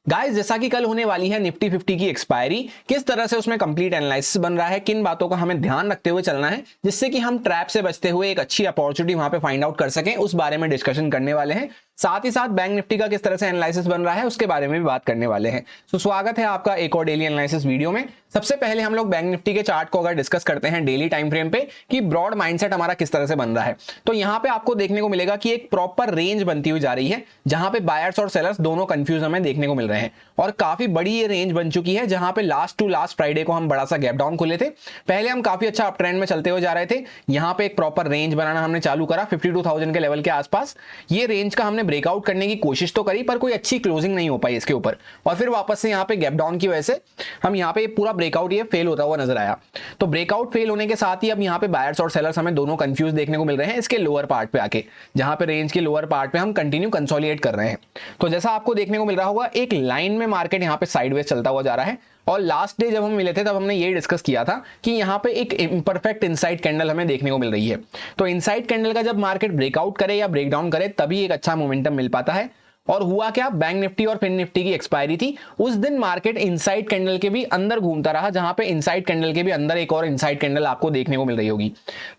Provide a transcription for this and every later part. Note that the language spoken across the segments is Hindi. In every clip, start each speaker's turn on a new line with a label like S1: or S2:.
S1: गाइस, जैसा कि कल होने वाली है निफ्टी 50 की एक्सपायरी, किस तरह से उसमें कंप्लीट एनालिसिस बन रहा है, किन बातों का हमें ध्यान रखते हुए चलना है जिससे कि हम ट्रैप से बचते हुए एक अच्छी अपॉर्चुनिटी वहां पे फाइंड आउट कर सकें, उस बारे में डिस्कशन करने वाले हैं। साथ ही साथ बैंक निफ्टी का किस तरह से एनालिसिस बन रहा है उसके बारे में भी बात करने वाले हैं। तो स्वागत है आपका एक और डेली एनालिसिस वीडियो में। सबसे पहले हम लोग बैंक निफ्टी के चार्ट को अगर डिस्कस करते हैं डेली टाइम फ्रेम पे कि ब्रॉड माइंडसेट हमारा किस तरह से बन रहा है, तो यहाँ पे आपको देखने को मिलेगा कि एक प्रॉपर रेंज बनती हुई जा रही है जहां पे बायर्स और सेलर्स दोनों कंफ्यूज हमें देखने को मिल रहे हैं और काफी बड़ी ये रेंज बन चुकी है जहां पे लास्ट टू लास्ट फ्राइडे को हम बड़ा सा गैप डाउन खुले थे। पहले हम काफी अच्छा अप ट्रेंड में चलते हुए जा रहे थे, यहाँ पे एक प्रॉपर रेंज बनाना हमने चालू करा 52,000 के लेवल के आसपास। ये रेंज का हमने ब्रेकआउट करने की कोशिश तो करी पर कोई अच्छी क्लोजिंग नहीं हो पाई इसके ऊपर, और फिर वापस से यहाँ पे गैप डाउन की वजह से हम यहाँ पे पूरा ब्रेकआउट ये फेल होता हुआ नजर आया। तो ब्रेकआउट फेल होने के साथ ही अब यहाँ पे बायर्स और सेलर्स हमें दोनों कंफ्यूज देखने को मिल रहे हैं इसके लोअर पार्ट पे आके, जहां पे रेंज के लोअर पार्ट पे हम कंटिन्यू कंसोलिडेट कर रहे हैं। तो जैसा आपको देखने को मिल रहा होगा एक लाइन में मार्केट यहाँ पे साइडवेज चलता हुआ जा रहा है, और लास्ट डे जब हम मिले थे तब हमने ये डिस्कस किया था कि यहाँ पे एक इम्परफेक्ट इनसाइड कैंडल हमें देखने को मिल रही है। तो इनसाइड कैंडल का जब मार्केट ब्रेकआउट करे या ब्रेकडाउन करे तभी एक अच्छा मोमेंटम मिल पाता है। और हुआ क्या, बैंक निफ्टी और फिन निफ्टी की एक्सपायरी थी, उस दिन मार्केट इनसाइड कैंडल के भी अंदर घूमता रहा, जहां पे इनसाइड कैंडल के भी अंदर एक और इनसाइड कैंडल आपको देखने को मिल रही होगी।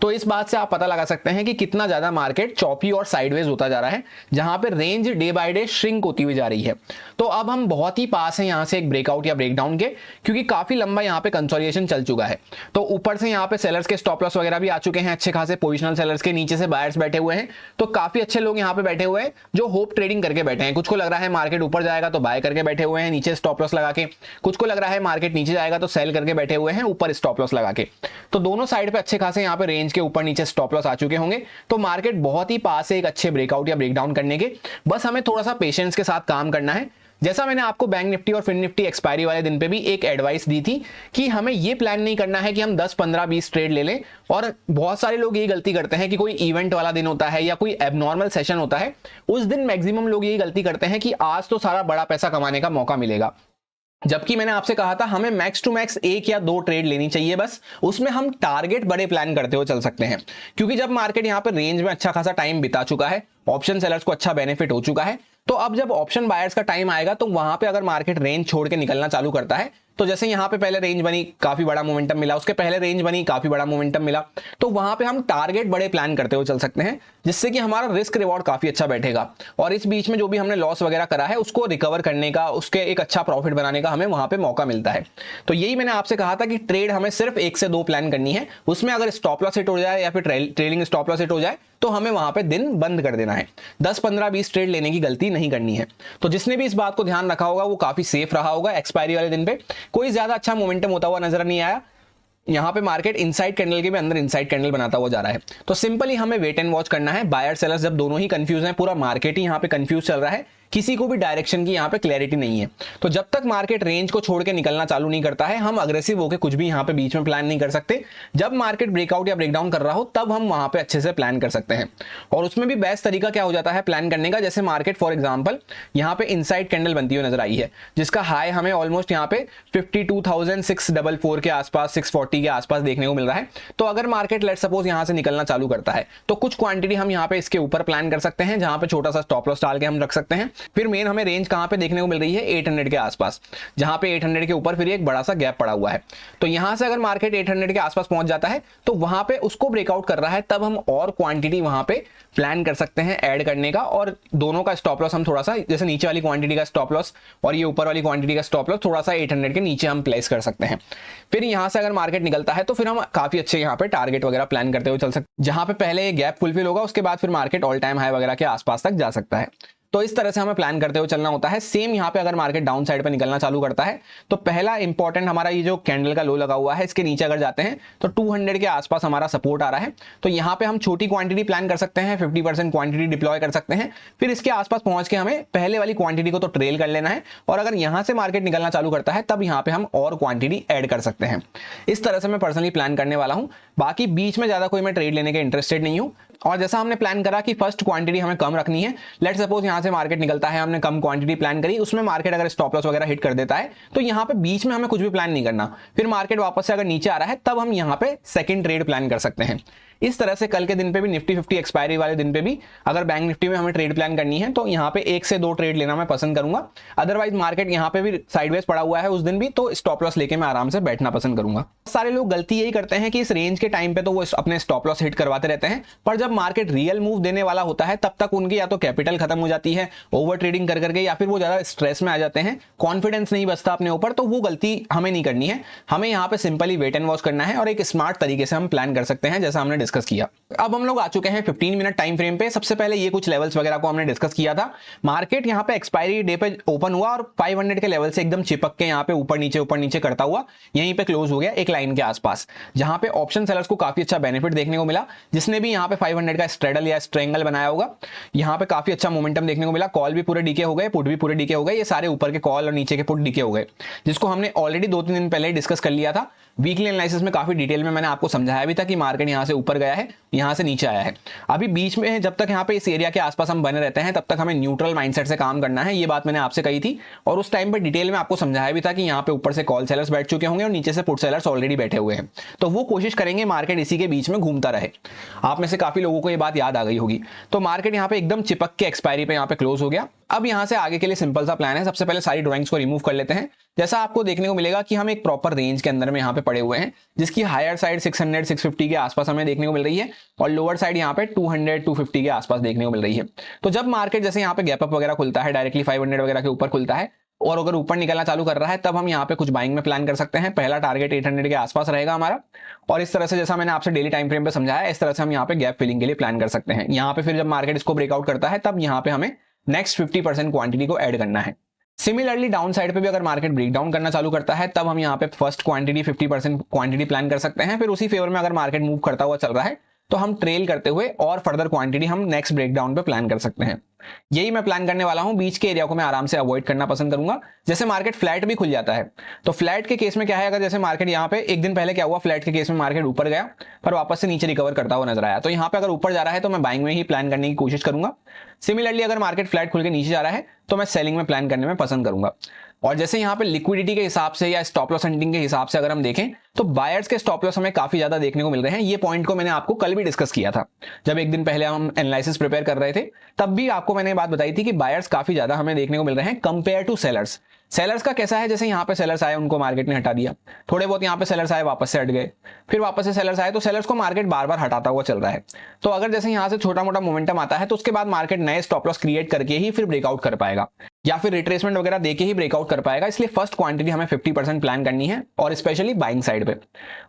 S1: तो इस बात से आप पता लगा सकते हैं कि कितना ज्यादा मार्केट चॉपी और साइडवेज होता जा रहा है, जहां पे range day by day shrink होती हुई जा रही है। तो अब हम बहुत ही पास हैं यहां से एक ब्रेकआउट या ब्रेकडाउन के, क्योंकि काफी लंबा यहाँ पे कंसोलिडेशन चल चुका है। तो ऊपर से यहाँ पे सेलर्स के स्टॉप लॉस वगैरह भी आ चुके हैं अच्छे खासे, पोजिशनल सेलर्स के नीचे से बायर्स बैठे हुए हैं। तो काफी अच्छे लोग यहाँ पे बैठे हुए हैं जो होप ट्रेडिंग करके बैठे हैं। कुछ को लग रहा है मार्केट ऊपर जाएगा तो बाय करके बैठे हुए हैं नीचे स्टॉप लॉस लगा के, कुछ को लग रहा है मार्केट नीचे जाएगा तो सेल करके बैठे हुए हैं ऊपर स्टॉप लॉस लगा के। तो दोनों साइड पे अच्छे खासे यहाँ पे रेंज के ऊपर नीचे स्टॉप लॉस आ चुके होंगे। तो मार्केट बहुत ही पास है एक अच्छे ब्रेकआउट या ब्रेकडाउन करने के, बस हमें थोड़ा सा पेशेंस के साथ काम करना है। जैसा मैंने आपको बैंक निफ्टी और फिन निफ्टी एक्सपायरी वाले दिन पे भी एक एडवाइस दी थी कि हमें ये प्लान नहीं करना है कि हम 10 15 20 ट्रेड ले लें। और बहुत सारे लोग ये गलती करते हैं कि कोई इवेंट वाला दिन होता है या कोई एबनॉर्मल सेशन होता है, उस दिन मैक्सिमम लोग ये गलती करते हैं कि आज तो सारा बड़ा पैसा कमाने का मौका मिलेगा। जबकि मैंने आपसे कहा था हमें मैक्स टू मैक्स 1 या 2 ट्रेड लेनी चाहिए, बस उसमें हम टारगेट बड़े प्लान करते हुए चल सकते हैं। क्योंकि जब मार्केट यहाँ पे रेंज में अच्छा खासा टाइम बिता चुका है, ऑप्शन सेलर्स को अच्छा बेनिफिट हो चुका है, तो अब जब ऑप्शन बायर्स का टाइम आएगा तो वहां पे अगर मार्केट रेंज छोड़ के निकलना चालू करता है, तो जैसे यहाँ पे पहले रेंज बनी काफी बड़ा मोमेंटम मिला, उसके पहले रेंज बनी काफी बड़ा मोमेंटम मिला, तो वहां पे हम टारगेट बड़े प्लान करते हुए चल सकते हैं, जिससे कि हमारा रिस्क रिवॉर्ड काफी अच्छा बैठेगा। और इस बीच में जो भी हमने लॉस वगैरह करा है उसको रिकवर करने का, उसके एक अच्छा प्रॉफिट बनाने का हमें वहां पे मौका मिलता है। तो यही मैंने आपसे कहा था कि ट्रेड हमें सिर्फ 1 से 2 प्लान करनी है, उसमें अगर स्टॉप लॉस हिट हो जाए या फिर ट्रेलिंग स्टॉप लॉस हिट हो जाए तो हमें वहां पे दिन बंद कर देना है। 10 15 20 ट्रेड लेने की गलती नहीं करनी है। तो जिसने भी इस बात को ध्यान रखा होगा वो काफी सेफ रहा होगा। एक्सपायरी वाले दिन पे कोई ज्यादा अच्छा मोमेंटम होता हुआ नजर नहीं आया, यहाँ पे मार्केट इनसाइड कैंडल के भी अंदर इनसाइड कैंडल बनाता हुआ जा रहा है। तो सिंपली हमें वेट एंड वॉच करना है। बायर सेलर्स जब दोनों ही कंफ्यूज हैं, पूरा मार्केट ही यहाँ पे कंफ्यूज चल रहा है, किसी को भी डायरेक्शन की यहाँ पे क्लैरिटी नहीं है, तो जब तक मार्केट रेंज को छोड़ के निकलना चालू नहीं करता है हम अग्रेसिव होकर कुछ भी यहाँ पे बीच में प्लान नहीं कर सकते। जब मार्केट ब्रेकआउट या ब्रेकडाउन कर रहा हो तब हम वहां पे अच्छे से प्लान कर सकते हैं। और उसमें भी बेस्ट तरीका क्या हो जाता है प्लान करने का, जैसे मार्केट फॉर एग्जांपल यहाँ पे इनसाइड कैंडल बनती हुई नजर आई है, जिसका हाई हमें ऑलमोस्ट यहाँ पे 52,644 के आसपास 640 के आसपास देखने को मिल रहा है। तो अगर मार्केट लेट सपोज यहाँ से निकलना चालू करता है तो कुछ क्वांटिटी हम यहाँ पे इसके ऊपर प्लान कर सकते हैं, जहां पे छोटा सा स्टॉप लॉस डाल के हम रख सकते हैं। फिर मेन हमें रेंज कहां पे देखने को मिल रही है 800 के आसपास, जहां पे 800 के ऊपर फिर एक बड़ा सा गैप पड़ा हुआ है। तो यहां से अगर मार्केट 800 के आसपास पहुंच जाता है तो वहां पे उसको ब्रेकआउट कर रहा है, तब हम और क्वांटिटी वहां पे प्लान कर सकते हैं ऐड करने का। और दोनों का स्टॉप लॉस हम थोड़ा सा, जैसे नीचे वाली क्वांटिटी का स्टॉप लॉस और ये ऊपर वाली क्वांटिटी का स्टॉप लॉस थोड़ा सा 800 के नीचे हम प्लेस कर सकते हैं। फिर यहां से अगर मार्केट निकलता है तो फिर हम काफी अच्छे यहाँ पे टारगेट वगैरह प्लान करते हुए चल सकते हैं, जहां पे पहले ये गैप फुलफिल होगा उसके बाद फिर मार्केट ऑल टाइम हाई वगैरह के आसपास तक जा सकता है। तो इस तरह से हमें प्लान करते हुए चलना होता है। सेम यहाँ पे अगर मार्केट डाउन साइड पे निकलना चालू करता है तो पहला इंपॉर्टेंट हमारा ये जो कैंडल का लो लगा हुआ है इसके नीचे अगर जाते हैं तो 200 के आसपास हमारा सपोर्ट आ रहा है। तो यहाँ पे हम छोटी क्वांटिटी प्लान कर सकते हैं, 50% क्वांटिटी डिप्लॉय कर सकते हैं। फिर इसके आसपास पहुंच के हमें पहले वाली क्वांटिटी को तो ट्रेल कर लेना है, और अगर यहाँ से मार्केट निकलना चालू करता है तब यहाँ पे हम और क्वांटिटी ऐड कर सकते हैं। इस तरह से मैं पर्सनली प्लान करने वाला हूँ। बाकी बीच में ज्यादा कोई मैं ट्रेड लेने के इंटरेस्टेड नहीं हूँ। और जैसा हमने प्लान करा कि फर्स्ट क्वांटिटी हमें कम रखनी है, लेट सपोज यहां से मार्केट निकलता है, हमने कम क्वांटिटी प्लान करी, उसमें मार्केट अगर स्टॉप लॉस वगैरह हिट कर देता है तो यहां पे बीच में हमें कुछ भी प्लान नहीं करना। फिर मार्केट वापस से अगर नीचे आ रहा है तब हम यहां पे सेकंड ट्रेड प्लान कर सकते हैं। इस तरह से कल के दिन पे भी निफ्टी 50 एक्सपायरी वाले दिन पे भी अगर बैंक निफ्टी में हमें ट्रेड प्लान करनी है तो यहाँ पे 1 से 2 ट्रेड लेना मैं पसंद करूंगा। अदरवाइज मार्केट यहाँ पे भी साइडवेज पड़ा हुआ है उस दिन भी, तो स्टॉप लॉस लेके मैं आराम से बैठना पसंद करूंगा। सारे लोग गलती यही करते हैं कि इस रेंज के टाइम पे तो वो अपने स्टॉप लॉस हिट करवाते रहते हैं, पर जब मार्केट रियल मूव देने वाला होता है तब तक उनकी या तो कैपिटल खत्म हो जाती है ओवर ट्रेडिंग कर करके, या फिर वो ज्यादा स्ट्रेस में आ जाते हैं, कॉन्फिडेंस नहीं बचता अपने ऊपर। तो वो गलती हमें नहीं करनी है, हमें यहाँ पे सिंपली वेट एंड वॉच करना है और एक स्मार्ट तरीके से हम प्लान कर सकते हैं जैसा हमने डिस्कस किया। अब हम लोग आ चुके हैं 15 मिनट टाइम फ्रेम पे। सबसे पहले ये कुछ लेवल्स वगैरह को हमने डिस्कस किया था। मार्केट यहाँ पे एक्सपायरी डे पे ओपन हुआ और 500 के लेवल से एकदम चिपक के यहाँ पे ऊपर नीचे करता हुआ यहीं पे क्लोज हो गया एक लाइन के आसपास, जहां पे ऑप्शन सेलर्स को काफी अच्छा बेनिफिट देखने को मिला। जिसने भी यहाँ पे 500 का स्ट्रेडल या स्ट्रेंगल बनाया होगा, यहाँ पे काफी अच्छा मोमेंटम देखने को मिला। कॉल भी पूरे डीके हो गए, पुट भी पूरे डीके हो गए, ये सारे ऊपर के कॉल और नीचे के पुट डीके हो गए, जिसको हमने ऑलरेडी 2-3 दिन पहले डिस्कस कर लिया था। वीकली एनालिसिस में काफी डिटेल में मैंने आपको समझाया भी था कि मार्केट यहां से ऊपर गया है, यहां से नीचे आया है। अभी बीच में जब तक यहां पे इस एरिया के आसपास हम बने रहते हैं तब तक हमें न्यूट्रल माइंडसेट से काम करना है, ये बात मैंने आपसे कही थी। और उस टाइम पे डिटेल में आपको समझाया भी था कि यहाँ पे ऊपर से कॉल सेलर्स बैठ चुके होंगे और नीचे से पुट सेलर्स ऑलरेडी बैठे हुए हैं, तो वो कोशिश करेंगे मार्केट इसी के बीच में घूमता रहे। आप में से काफी लोगों को ये बात याद आ गई होगी। तो मार्केट यहाँ पे एकदम चिपक के एक्सपायरी पे यहाँ पे क्लोज हो गया। अब यहां से आगे के लिए सिंपल सा प्लान है। सबसे पहले सारी ड्राइंग्स को रिमूव कर लेते हैं। जैसा आपको देखने को मिलेगा कि हम एक प्रॉपर रेंज के अंदर में यहाँ पे पड़े हुए हैं, जिसकी हायर साइड 600-650 के आसपास हमें देखने को मिल रही है और लोअर साइड यहाँ पे 200-250 के आसपास देखने को मिल रही है। तो जब मार्केट जैसे यहाँ पे गैप अप वगैरह खुलता है, डायरेक्टली 500 वगैरह के ऊपर खुलता है और अगर ऊपर निकलना चालू कर रहा है, तब हम यहाँ पे कुछ बाइंग में प्लान कर सकते हैं। पहला टारगेट 800 के आसपास रहेगा हमारा, और इस तरह से जैसा मैंने आपसे डेली टाइम फ्रेम पे समझाया, इस तरह से हम यहाँ पे गैप फिलिंग के लिए प्लान कर सकते हैं। यहाँ पे फिर जब मार्केट इसको ब्रेकआउट करता है तब यहाँ पे हमें नेक्स्ट 50% क्वांटिटी को ऐड करना है। सिमिलरली डाउन साइड पे भी अगर मार्केट ब्रेकडाउन करना चालू करता है तब हम यहाँ पे फर्स्ट क्वांटिटी 50% क्वांटिटी प्लान कर सकते हैं। फिर उसी फेवर में अगर मार्केट मूव करता हुआ चल रहा है तो हम ट्रेल करते हुए और फर्दर क्वांटिटी हम नेक्स्ट ब्रेकडाउन पे प्लान कर सकते हैं। यही मैं प्लान करने वाला हूं। बीच के एरिया को मैं आराम से अवॉइड करना पसंद करूंगा। जैसे मार्केट फ्लैट भी खुल जाता है, तो फ्लैट के केस में क्या है, अगर जैसे मार्केट यहाँ पे एक दिन पहले क्या हुआ, फ्लैट के केस में मार्केट ऊपर गया पर वापस से नीचे रिकवर करता हुआ नजर आया, तो यहाँ पे अगर ऊपर जा रहा है तो मैं बाइंग में ही प्लान करने की कोशिश करूंगा। सिमिलरली अगर मार्केट फ्लैट खुल के नीचे जा रहा है तो मैं सेलिंग में प्लान करने में पसंद करूंगा। और जैसे यहाँ पे लिक्विडिटी के हिसाब से या स्टॉप लॉस हंटिंग के हिसाब से अगर हम देखें तो बायर्स के स्टॉप लॉस हमें काफी ज्यादा देखने को मिल रहे हैं। ये पॉइंट को मैंने आपको कल भी डिस्कस किया था, जब एक दिन पहले हम एनालिसिस प्रिपेयर कर रहे थे, तब भी आपको मैंने बात बताई थी कि बायर्स काफी ज्यादा हमें देखने को मिल रहे हैं कंपेयर टू सेलर्स। सेलर्स का कैसा है, जैसे यहाँ पे सेलर्स आए उनको मार्केट ने हटा दिया, थोड़े बहुत यहाँ पे सेलर्स आए वापस से हट गए, फिर वापस से सेलर्स आए, तो सेलर्स को मार्केट बार बार हटाता हुआ चल रहा है। तो अगर जैसे यहाँ से छोटा मोटा मोमेंटम आता है तो उसके बाद मार्केट नए स्टॉप लॉस क्रिएट करके ही फिर ब्रेकआउट कर पाएगा या फिर रिट्रेसमेंट वगैरह देके ही ब्रेकआउट कर पाएगा। इसलिए फर्स्ट क्वांटिटी हमें 50% प्लान करनी है और स्पेशली बाइंग साइड पे।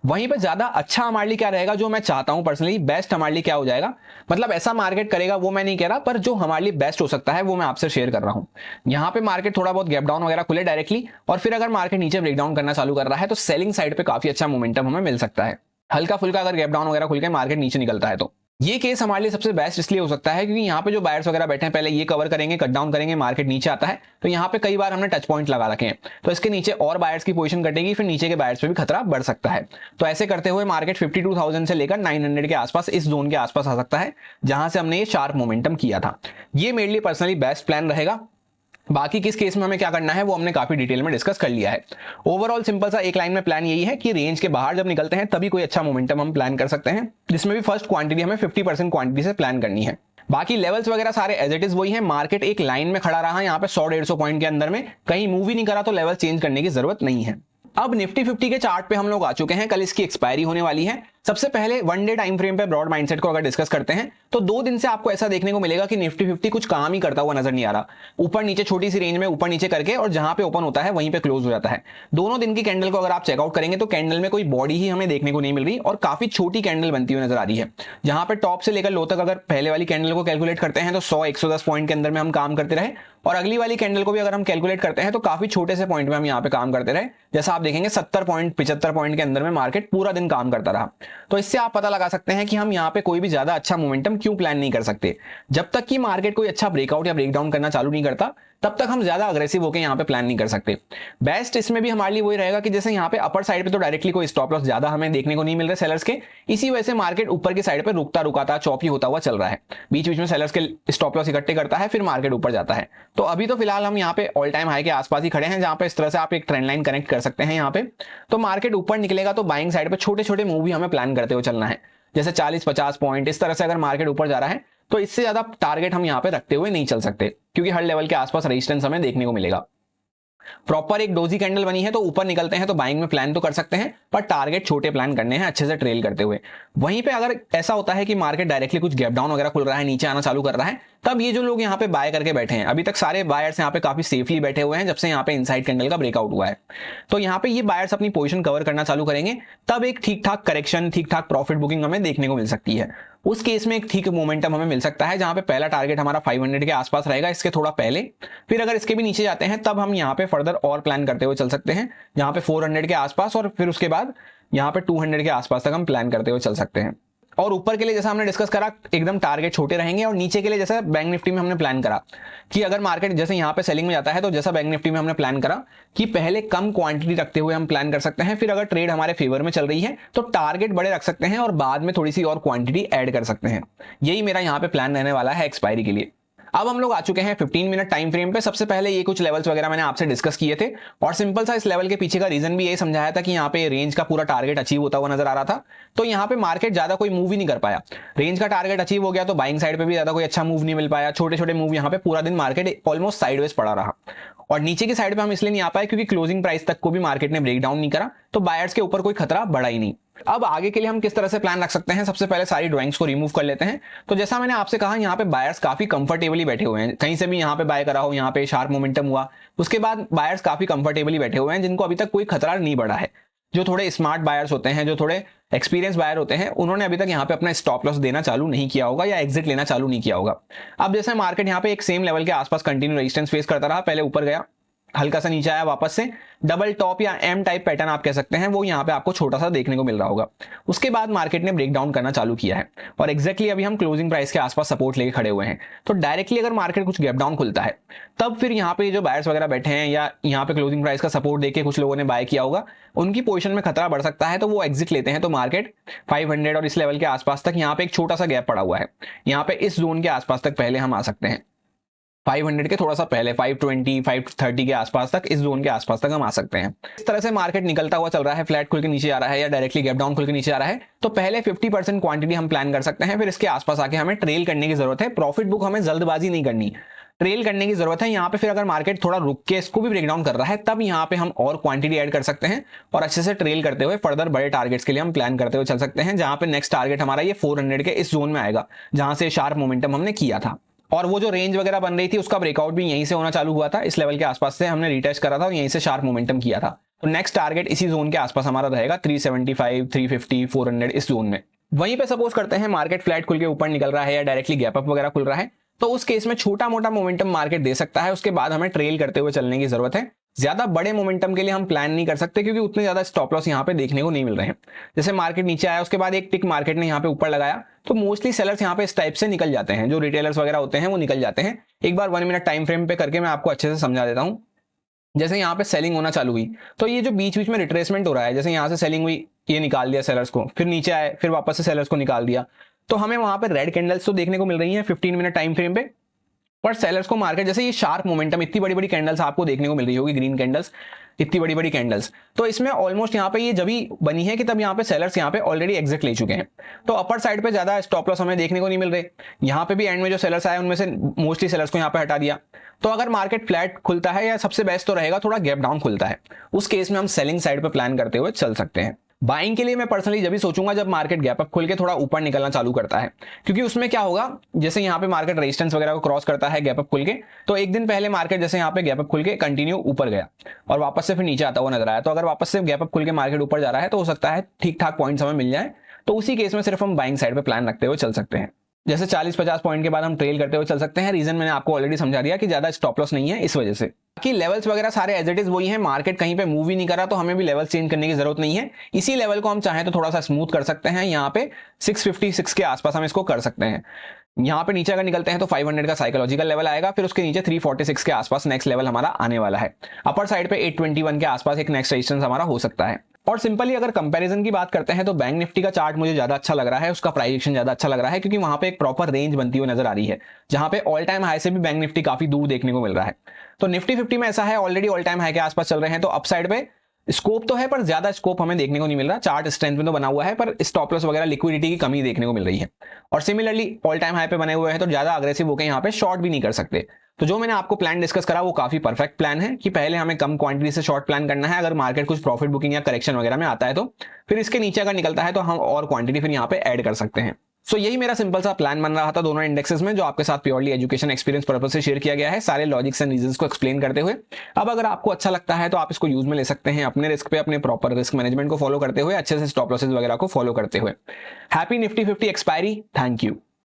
S1: वहीं पे ज्यादा अच्छा हमारे लिए क्या रहेगा, जो मैं चाहता हूं पर्सनली बेस्ट हमारे लिए क्या हो जाएगा, मतलब ऐसा मार्केट करेगा वो मैं नहीं कह रहा, पर जो हमारे लिए बेस्ट हो सकता है वो मैं आपसे शेयर कर रहा हूं। यहाँ पे मार्केट थोड़ा बहुत गैप डाउन वगैरह खुले डायरेक्टली, और फिर अगर मार्केट नीचे ब्रेकडाउन करना चालू कर रहा है तो सेलिंग साइड पे काफी अच्छा मोमेंटम हमें मिल सकता है। हल्का फुल्का अगर गैप डाउन वगैरह खुल के मार्केट नीचे निकलता है तो ये केस हमारे लिए सबसे बेस्ट इसलिए हो सकता है क्योंकि यहाँ पे जो बायर्स वगैरह बैठे हैं पहले ये कवर करेंगे, कट डाउन करेंगे, मार्केट नीचे आता है तो यहाँ पे कई बार हमने टच पॉइंट लगा रखे हैं, तो इसके नीचे और बायर्स की पोजीशन कटेगी, फिर नीचे के बायर्स पे भी खतरा बढ़ सकता है। तो ऐसे करते हुए मार्केट 52,000 से लेकर 900 के आसपास, इस जोन के आसपास आ सकता है जहां से हमने ये शार्प मोमेंटम किया था। ये मेरे लिए पर्सनली बेस्ट प्लान रहेगा। बाकी किस केस में हमें क्या करना है वो हमने काफी डिटेल में डिस्कस कर लिया है। ओवरऑल सिंपल सा एक लाइन में प्लान यही है कि रेंज के बाहर जब निकलते हैं तभी कोई अच्छा मोमेंटम हम प्लान कर सकते हैं, जिसमें भी फर्स्ट क्वांटिटी हमें 50% क्वांटिटी से प्लान करनी है। बाकी लेवल्स वगैरह सारे एज इट इज वही है। मार्केट एक लाइन में खड़ा रहा यहाँ पे 100-150 पॉइंट के अंदर में, कहीं मूव ही नहीं करा तो लेवल चेंज करने की जरूरत नहीं है। अब निफ्टी 50 के चार्ट पे हम लोग आ चुके हैं। कल इसकी एक्सपायरी होने वाली है। सबसे पहले वन डे टाइम फ्रेम पे ब्रॉड माइंडसेट को अगर डिस्कस करते हैं तो 2 दिन से आपको ऐसा देखने को मिलेगा कि निफ्टी 50 कुछ काम ही करता हुआ नजर नहीं आ रहा। ऊपर नीचे छोटी सी रेंज में ऊपर नीचे करके और जहां पे ओपन होता है वहीं पे क्लोज हो जाता है। दोनों दिन की कैंडल को अगर आप चेकआउट करेंगे तो कैंडल में कोई बॉडी ही हमें देखने को नहीं मिल रही और काफी छोटी कैंडल बनती हुई नजर आ रही है। जहां पे टॉप से लेकर लो तक अगर पहले वाली कैंडल को कैलकुलेट करते हैं तो 100-110 पॉइंट के अंदर में हम काम करते रहे, और अगली वाली कैंडल को भी अगर हम कैलकुलेट करते हैं तो काफी छोटे से पॉइंट में हम यहाँ पे काम करते रहे। जैसा आप देखेंगे 70 पॉइंट 75 पॉइंट के अंदर में मार्केट पूरा दिन काम करता रहा। तो इससे आप पता लगा सकते हैं कि हम यहाँ पे कोई भी ज्यादा अच्छा मोमेंटम क्यों प्लान नहीं कर सकते। जब तक कि मार्केट कोई अच्छा ब्रेकआउट या ब्रेकडाउन करना चालू नहीं करता तब तक हम ज्यादा अग्रेसिव होकर यहाँ पे प्लान नहीं कर सकते। बेस्ट इसमें भी हमारे लिए वही रहेगा कि जैसे यहाँ पे अपर साइड पे तो डायरेक्टली कोई स्टॉप लॉस ज्यादा हमें देखने को नहीं मिल रहे सेलर्स के, इसी वजह से मार्केट ऊपर की साइड पे रुकता रुकाता चौपी होता हुआ चल रहा है। बीच बीच में सेलर्स के स्टॉप लॉस इकट्ठे करता है, फिर मार्केट ऊपर जाता है। तो अभी तो फिलहाल हम यहाँ पे ऑल टाइम हाई के आसपास ही खड़े हैं, जहां पे इस तरह से आप एक ट्रेंड लाइन कनेक्ट कर सकते हैं। यहाँ पे तो मार्केट ऊपर निकलेगा तो बाइंग साइड पे छोटे छोटे मूव भी हमें प्लान करते हुए चलना है। जैसे 40-50 पॉइंट, इस तरह से अगर मार्केट ऊपर जा रहा है तो इससे ज्यादा टारगेट हम यहाँ पे रखते हुए नहीं चल सकते, क्योंकि हर लेवल के आसपास रेजिस्टेंस हमें देखने को मिलेगा। प्रॉपर एक डोजी कैंडल बनी है तो ऊपर निकलते हैं तो बाइंग में प्लान तो कर सकते हैं, पर टारगेट छोटे प्लान करने हैं अच्छे से ट्रेल करते हुए। वहीं पे अगर ऐसा होता है कि मार्केट डायरेक्टली कुछ गैप डाउन वगैरह खुल रहा है, नीचे आना चालू कर रहा है, तब ये जो लोग यहाँ पे बाय करके बैठे हैं, अभी तक सारे बायर्स यहाँ पे काफी सेफली बैठे हुए हैं जब से यहाँ पे इनसाइड कैंडल का ब्रेकआउट हुआ है। तो यहाँ पे ये बायर्स अपनी पोजीशन कवर करना चालू करेंगे, तब एक ठीक ठाक करेक्शन, ठीक ठाक प्रॉफिट बुकिंग हमें देखने को मिल सकती है। उस केस में एक ठीक मोमेंटम हमें मिल सकता है, जहां पे पहला टारगेट हमारा 500 के आसपास रहेगा, इसके थोड़ा पहले। फिर अगर इसके भी नीचे जाते हैं तब हम यहाँ पे फर्दर और प्लान करते हुए चल सकते हैं, जहां पे 400 के आसपास, और फिर उसके बाद यहाँ पे 200 के आसपास तक हम प्लान करते हुए चल सकते हैं। और ऊपर के लिए जैसा हमने डिस्कस करा एकदम टारगेट छोटे रहेंगे, और नीचे के लिए जैसा बैंक निफ्टी में हमने प्लान करा कि अगर मार्केट जैसे यहाँ पे सेलिंग में जाता है तो जैसा बैंक निफ्टी में हमने प्लान करा कि पहले कम क्वांटिटी रखते हुए हम प्लान कर सकते हैं, फिर अगर ट्रेड हमारे फेवर में चल रही है तो टारगेट बड़े रख सकते हैं और बाद में थोड़ी सी और क्वांटिटी ऐड कर सकते हैं। यही मेरा यहाँ पे प्लान रहने वाला है एक्सपायरी के लिए। अब हम लोग आ चुके हैं 15 मिनट टाइम फ्रेम पे। सबसे पहले ये कुछ लेवल्स वगैरह मैंने आपसे डिस्कस किए थे, और सिंपल सा इस लेवल के पीछे का रीजन भी ये समझाया था कि यहाँ पे रेंज का पूरा टारगेट अचीव होता हुआ नजर आ रहा था। तो यहाँ पे मार्केट ज्यादा कोई मूव ही नहीं कर पाया, रेंज का टारगेट अचीव हो गया तो बाइंग साइड पे भी ज्यादा कोई अच्छा मूव नहीं मिल पाया, छोटे छोटे मूव यहाँ पे पूरा दिन मार्केट ऑलमोस्ट साइडवेज पड़ा रहा। और नीचे की साइड पे हम इसलिए नहीं आ पाए क्योंकि क्लोजिंग प्राइस तक को भी मार्केट ने ब्रेक डाउन नहीं करा, तो बायर्स के ऊपर कोई खतरा बढ़ा ही नहीं। अब आगे के लिए हम किस तरह से प्लान रख सकते हैं, सबसे पहले सारी ड्राइंग्स को रिमूव कर लेते हैं। तो जैसा मैंने आपसे कहा, यहाँ पे बायर्स काफी कंफर्टेबली बैठे हुए हैं, कहीं से भी यहाँ पे बाय करा हो, यहाँ पे शार्प मोमेंटम हुआ, उसके बाद बायर्स काफी कंफर्टेबली बैठे हुए हैं, जिनको अभी तक कोई खतरा नहीं बढ़ा है। जो थोड़े स्मार्ट बायर्स होते हैं, जो थोड़े एक्सपीरियंस बायर होते हैं, उन्होंने अभी तक यहाँ पे अपना स्टॉप लॉस देना चालू नहीं किया होगा या एग्जिट लेना चालू नहीं किया होगा। अब जैसे मार्केट यहाँ पे एक सेम लेवल के आसपास कंटिन्यू रेजिस्टेंस फेस करता रहा, पहले ऊपर गया, हल्का सा नीचे आया, वापस से डबल टॉप या एम टाइप पैटर्न आप कह सकते हैं, वो यहाँ पे आपको छोटा सा देखने को मिल रहा होगा। उसके बाद मार्केट ने ब्रेक डाउन करना चालू किया है और एग्जैक्टली अभी हम क्लोजिंग प्राइस के आसपास सपोर्ट लेके खड़े हुए हैं। तो डायरेक्टली अगर मार्केट कुछ गैप डाउन खुलता है, तब फिर यहाँ पे जो बायर्स वगैरह बैठे हैं या यहाँ पे क्लोजिंग प्राइस का सपोर्ट देके कुछ लोगों ने बाय किया होगा, उनकी पोजीशन में खतरा बढ़ सकता है, तो वो एग्जिट लेते हैं। तो मार्केट 500 और इस लेवल के आसपास तक यहाँ पे एक छोटा सा गैप पड़ा हुआ है, यहाँ पे इस जोन के आसपास तक पहले हम आ सकते हैं, 500 के थोड़ा सा पहले 520 530 के आसपास तक, इस जोन के आसपास तक हम आ सकते हैं। इस तरह से मार्केट निकलता हुआ चल रहा है, फ्लैट खुल के नीचे आ रहा है या डायरेक्टली गैप डाउन खुल के नीचे आ रहा है, तो पहले 50% क्वांटिटी हम प्लान कर सकते हैं, फिर इसके आसपास आके हमें ट्रेल करने की जरूरत है। प्रॉफिट बुक हमें जल्दबाजी नहीं करनी, ट्रेल करने की जरूरत है। यहाँ पे फिर अगर मार्केट थोड़ा रुक के इसको भी ब्रेक डाउन कर रहा है, तब यहाँ पे हम और क्वांटिटी ऐड कर सकते हैं और अच्छे से ट्रेल करते हुए फर्दर बड़े टारगेट्स के लिए हम प्लान करते हुए चल सकते हैं, जहां पे नेक्स्ट टारगेट हमारा ये 400 के इस जोन में आएगा, जहां से शार्प मोमेंटम हमने किया था। और वो जो रेंज वगैरह बन रही थी उसका ब्रेकआउट भी यहीं से होना चालू हुआ था, इस लेवल के आसपास से हमने रिटेस्ट करा था और यहीं से शार्प मोमेंटम किया था। तो नेक्स्ट टारगेट इसी जोन के आसपास हमारा रहेगा, 375 350 400 इस जोन में। वहीं पे सपोज करते हैं मार्केट फ्लैट खुल के ऊपर निकल रहा है या डायरेक्टली गैप अप वगैरह खुल रहा है, तो उस केस में छोटा मोटा मोमेंटम मार्केट दे सकता है, उसके बाद हमें ट्रेल करते हुए चलने की जरूरत है। ज्यादा बड़े मोमेंटम के लिए हम प्लान नहीं कर सकते, क्योंकि उतने ज्यादा स्टॉप लॉस यहाँ पे देखने को नहीं मिल रहे हैं। जैसे मार्केट नीचे आया, उसके बाद एक टिक मार्केट ने यहाँ पे ऊपर लगाया, तो मोस्टली सेलर्स यहाँ पे इस टाइप से निकल जाते हैं, जो रिटेलर्स वगैरह होते हैं वो निकल जाते हैं। एक बार 1 मिनट टाइम फ्रेम पे करके मैं आपको अच्छे से समझा देता हूँ। जैसे यहाँ पे सेलिंग होना चालू हुई, तो ये जो बीच बीच में रिट्रेसमेंट हो रहा है, जैसे यहाँ से सेलिंग हुई, ये निकाल दिया सेलर्स को, फिर नीचे आए, फिर वापस से सेलर्स को निकाल दिया, तो हमें वहां पे रेड कैंडल्स तो देखने को मिल रही है 15 मिनट टाइम फ्रेम पे। पर सेलर्स को मार्केट जैसे ये शार्प मोमेंटम, इतनी बड़ी बड़ी कैंडल्स आपको देखने को मिल रही होगी, ग्रीन कैंडल्स, इतनी बड़ी बड़ी कैंडल्स, तो इसमें ऑलमोस्ट यहाँ पे ये जब ही बनी है कि तब यहाँ पे सेलर्स यहाँ पे ऑलरेडी एग्जिट ले चुके हैं। तो अपर साइड पे ज्यादा स्टॉप लॉस हमें देखने को नहीं मिल रहे। यहाँ पे भी एंड में जो सेलर्स आए उनमें से मोस्टली सेलर्स को यहाँ पे हटा दिया। तो अगर मार्केट फ्लैट खुलता है, या सबसे बेस्ट तो रहेगा थोड़ा गैप डाउन खुलता है, उस केस में हम सेलिंग साइड पे प्लान करते हुए चल सकते हैं। बाइंग के लिए मैं पर्सनली जब भी सोचूंगा जब मार्केट गैप अप खुल के थोड़ा ऊपर निकलना चालू करता है, क्योंकि उसमें क्या होगा, जैसे यहाँ पे मार्केट रेजिस्टेंस वगैरह को क्रॉस करता है गैप अप खुल के, तो एक दिन पहले मार्केट जैसे यहाँ पे गैप अप खुल के कंटिन्यू ऊपर गया और वापस से फिर नीचे आता हुआ नजर आया, तो अगर वापस से गैप अप खुल के मार्केट ऊपर जा रहा है तो हो सकता है ठीक ठाक पॉइंट्स हमें मिल जाए, तो उसी केस में सिर्फ हम बाइंग साइड पे प्लान रखते हुए चल सकते हैं। जैसे 40-50 पॉइंट के बाद हम ट्रेल करते हुए चल सकते हैं। रीजन मैंने आपको ऑलरेडी समझा दिया कि ज्यादा स्टॉप लॉस नहीं है इस वजह से। बाकी लेवल्स वगैरह सारे एज इट इज वही हैं, मार्केट कहीं पे मूव ही नहीं करा तो हमें भी लेवल चेंज करने की जरूरत नहीं है। इसी लेवल को हम चाहें तो थोड़ा सा स्मूथ कर सकते हैं, यहाँ पे 656 के आसपास हम इसको कर सकते हैं। यहाँ पे नीचे अगर निकलते हैं तो 500 का साइकोलॉजिकल लेवल आएगा, फिर उसके नीचे 346 के आसपास नेक्स्ट लेवल हमारा आने वाला है। अपर साइड पे 821 के आसपास एक नेक्स्ट रेजिस्टेंस हमारा हो सकता है। और सिंपली अगर कंपैरिजन की बात करते हैं तो बैंक निफ्टी का चार्ट मुझे ज्यादा अच्छा लग रहा है, उसका प्राइस एक्शन ज्यादा अच्छा लग रहा है, क्योंकि वहां पे एक प्रॉपर रेंज बनती हुई नजर आ रही है, जहां पे ऑल टाइम हाई से भी बैंक निफ्टी काफी दूर देखने को मिल रहा है। तो निफ्टी 50 में ऐसा है, ऑलरेडी ऑल टाइम हाई के आसपास चल रहे हैं, तो अपसाइड पे स्कोप तो है पर ज्यादा स्कोप हमें देखने को नहीं मिल रहा। चार्ट स्ट्रेंथ में तो बना हुआ है पर स्टॉप लॉस वगैरह लिक्विडिटी की कमी देखने को मिल रही है। और सिमिलरली ऑल टाइम हाई पे बने हुए हैं तो ज्यादा अग्रेसिव होकर यहाँ पे शॉर्ट भी नहीं कर सकते। तो जो मैंने आपको प्लान डिस्कस करा वो काफी परफेक्ट प्लान है कि पहले हमें कम क्वांटिटी से शॉर्ट प्लान करना है, अगर मार्केट कुछ प्रॉफिट बुकिंग या करेक्शन वगैरह में आता है तो फिर इसके नीचे अगर निकलता है तो हम और क्वांटिटी फिर यहाँ पे ऐड कर सकते हैं। सो यही मेरा सिंपल सा प्लान बन रहा था दोनों इंडेक्सेस में, जो आपके साथ प्योरली एजुकेशन एक्सपीरियंस पर्पस से शेयर किया गया है, सारे लॉजिक्स एंड रीजंस को एक्सप्लेन करते हुए। अब अगर आपको अच्छा लगता है तो आप इसको यूज में ले सकते हैं अपने रिस्क पे, अपने प्रॉपर रिस्क मैनेजमेंट को फॉलो करते हुए, अच्छे से स्टॉप लॉसेस वगैरह को फॉलो करते हुए। Happy Nifty 50 expiry. Thank you.